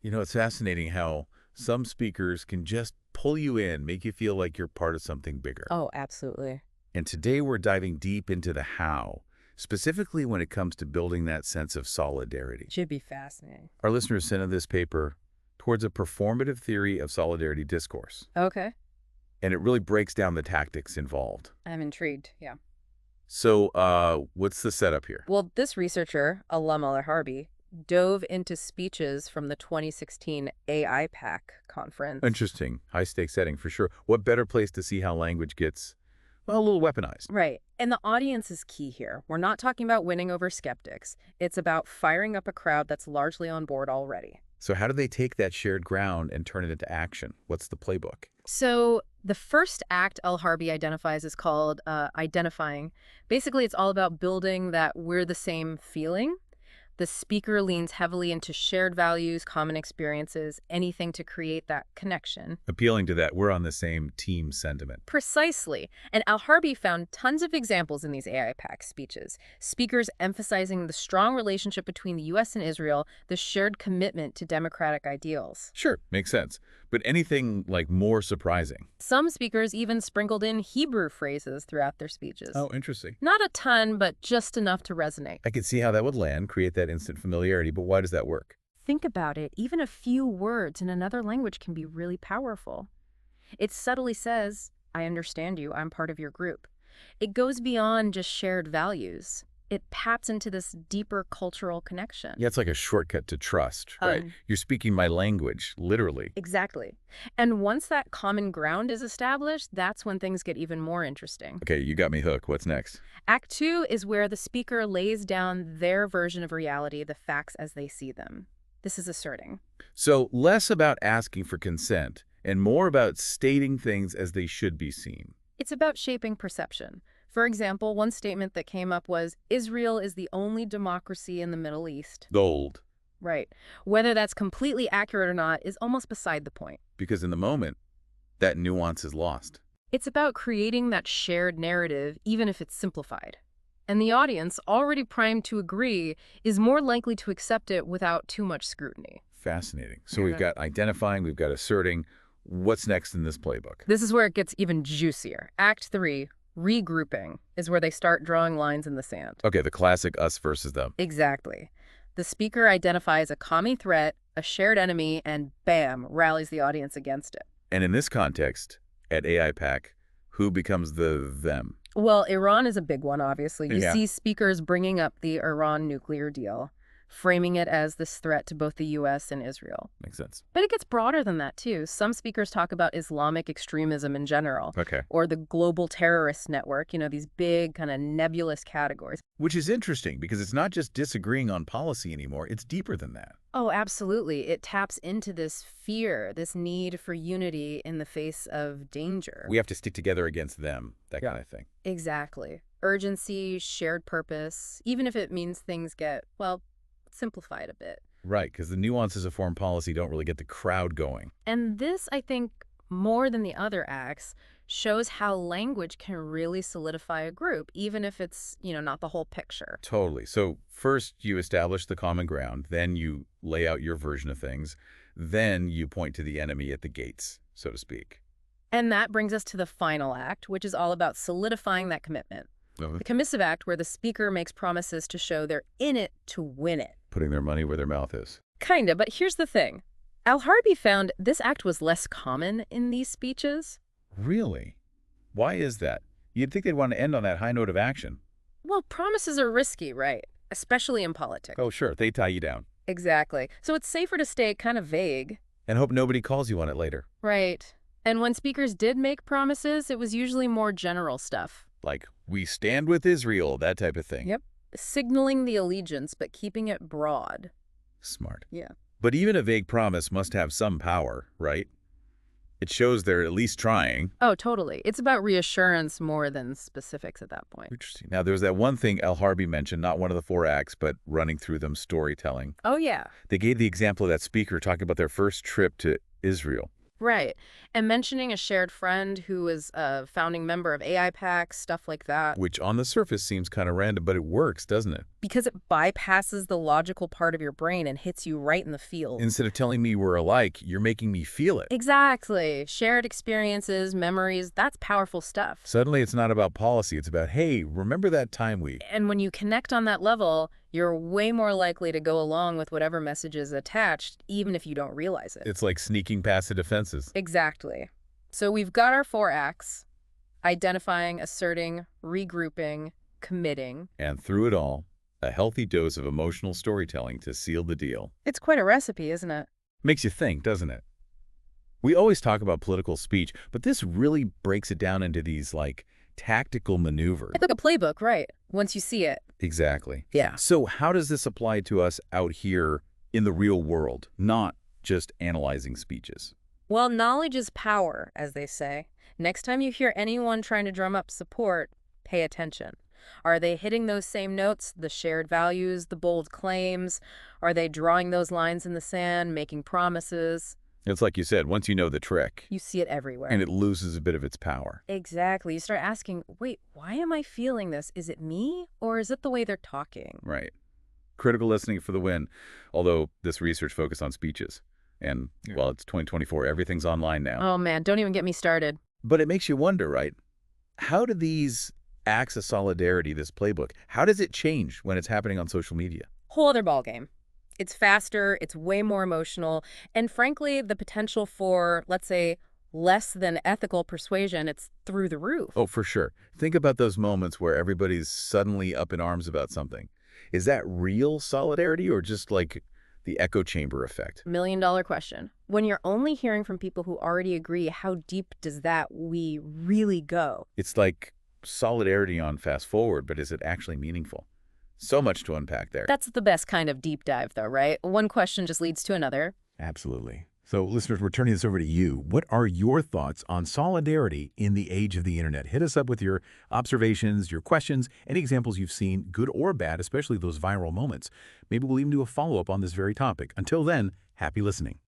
It's fascinating how some speakers can just pull you in, make you feel like you're part of something bigger. Oh, absolutely. And today we're diving deep into the how, specifically when it comes to building that sense of solidarity. Should be fascinating. Our listeners sent in this paper towards a performative theory of solidarity discourse, Okay. and it really breaks down the tactics involved. I'm intrigued. Yeah. So, what's the setup here? Well, this researcher, Alham Alharbi, dove into speeches from the 2016 AIPAC Conference. Interesting. High-stakes setting for sure. What better place to see how language gets, well, a little weaponized? Right. And the audience is key here. We're not talking about winning over skeptics. It's about firing up a crowd that's largely on board already. So how do they take that shared ground and turn it into action? What's the playbook? So the first act Alharbi identifies is called identifying. Basically, it's all about building that we're the same feeling. The speaker leans heavily into shared values, common experiences, anything to create that connection. Appealing to that we're on the same team sentiment. Precisely. And Alharbi found tons of examples in these AIPAC speeches. Speakers emphasizing the strong relationship between the U.S. and Israel, the shared commitment to democratic ideals. Sure, makes sense. But anything like more surprising? Some speakers even sprinkled in Hebrew phrases throughout their speeches. Oh, interesting. Not a ton, but just enough to resonate. I could see how that would land, create that instant familiarity, but why does that work? Think about it. Even a few words in another language can be really powerful. It subtly says, I understand you, I'm part of your group. It goes beyond just shared values. It taps into this deeper cultural connection. Yeah, it's like a shortcut to trust, right? You're speaking my language, literally. Exactly. And once that common ground is established, that's when things get even more interesting. Okay, you got me hooked. What's next? Act 2 is where the speaker lays down their version of reality, the facts as they see them. This is asserting. So less about asking for consent and more about stating things as they should be seen. It's about shaping perception. For example, one statement that came up was, Israel is the only democracy in the Middle East. Gold. Right. Whether that's completely accurate or not is almost beside the point. Because in the moment, that nuance is lost. It's about creating that shared narrative, even if it's simplified. And the audience, already primed to agree, is more likely to accept it without too much scrutiny. Fascinating. So we've got identifying, we've got asserting. What's next in this playbook? This is where it gets even juicier. Act 3, regrouping, is where they start drawing lines in the sand. Okay, the classic us versus them. Exactly. The speaker identifies a common threat, a shared enemy, and bam, rallies the audience against it. And in this context, at AIPAC, who becomes the them? Well, Iran is a big one, obviously. You Yeah. see speakers bringing up the Iran nuclear deal, framing it as this threat to both the U.S. and Israel. Makes sense. But it gets broader than that, too. Some speakers talk about Islamic extremism in general, Okay. or the global terrorist network, these big kind of nebulous categories. Which is interesting because it's not just disagreeing on policy anymore. It's deeper than that. Oh, absolutely. It taps into this fear, this need for unity in the face of danger. We have to stick together against them, that kind of thing. Exactly. Urgency, shared purpose, even if it means things get, well, simplified a bit. Right, because the nuances of foreign policy don't really get the crowd going. And this, I think, more than the other acts, shows how language can really solidify a group, even if it's, not the whole picture. Totally. So first you establish the common ground, then you lay out your version of things, then you point to the enemy at the gates, so to speak. And that brings us to the final act, which is all about solidifying that commitment. The commissive act, where the speaker makes promises to show they're in it to win it. Putting their money where their mouth is. Kinda, but here's the thing. Alharbi found this act was less common in these speeches. Really? Why is that? You'd think they'd want to end on that high note of action. Well, promises are risky, right? Especially in politics. Oh, sure. They tie you down. Exactly. So it's safer to stay kind of vague. And hope nobody calls you on it later. Right. And when speakers did make promises, it was usually more general stuff. Like, we stand with Israel, that type of thing. Yep. Signaling the allegiance, but keeping it broad. Smart. Yeah. But even a vague promise must have some power, right? It shows they're at least trying. Oh, totally. It's about reassurance more than specifics at that point. Interesting. Now, there's that one thing Alharbi mentioned, not one of the 4 acts, but running through them, storytelling. Oh, yeah. They gave the example of that speaker talking about their first trip to Israel. Right. And mentioning a shared friend who is a founding member of AIPAC, stuff like that. Which on the surface seems kind of random, but it works, doesn't it? Because it bypasses the logical part of your brain and hits you right in the feels. Instead of telling me we're alike, you're making me feel it. Exactly. Shared experiences, memories, that's powerful stuff. Suddenly it's not about policy, it's about, hey, remember that time we... And when you connect on that level, you're way more likely to go along with whatever message is attached, even if you don't realize it. It's like sneaking past the defenses. Exactly. So we've got our 4 acts: identifying, asserting, regrouping, committing. And through it all, a healthy dose of emotional storytelling to seal the deal. It's quite a recipe, isn't it? Makes you think, doesn't it? We always talk about political speech, but this really breaks it down into these, like, tactical maneuvers. It's like a playbook, right? Once you see it. Exactly. Yeah. So how does this apply to us out here in the real world, not just analyzing speeches? Well, knowledge is power, as they say. Next time you hear anyone trying to drum up support, pay attention. Are they hitting those same notes, the shared values, the bold claims? Are they drawing those lines in the sand, making promises? It's like you said, once you know the trick, You see it everywhere. and it loses a bit of its power. Exactly. You start asking, wait, why am I feeling this? Is it me, or is it the way they're talking? Right. Critical listening for the win, although this research focused on speeches. And, well, it's 2024. Everything's online now. Oh, man, don't even get me started. But it makes you wonder, right? How do these acts of solidarity, this playbook, how does it change when it's happening on social media? Whole other ballgame. It's faster, it's way more emotional, and frankly, the potential for, let's say, less than ethical persuasion, it's through the roof. Oh, for sure. Think about those moments where everybody's suddenly up in arms about something. Is that real solidarity or just like the echo chamber effect? $1 million question. When you're only hearing from people who already agree, how deep does that we really go? It's like solidarity on fast forward, but is it actually meaningful? So much to unpack there. That's the best kind of deep dive, though, right? One question just leads to another. Absolutely. So, listeners, we're turning this over to you. What are your thoughts on solidarity in the age of the internet? Hit us up with your observations, your questions, any examples you've seen, good or bad, especially those viral moments. Maybe we'll even do a follow-up on this very topic. Until then, happy listening.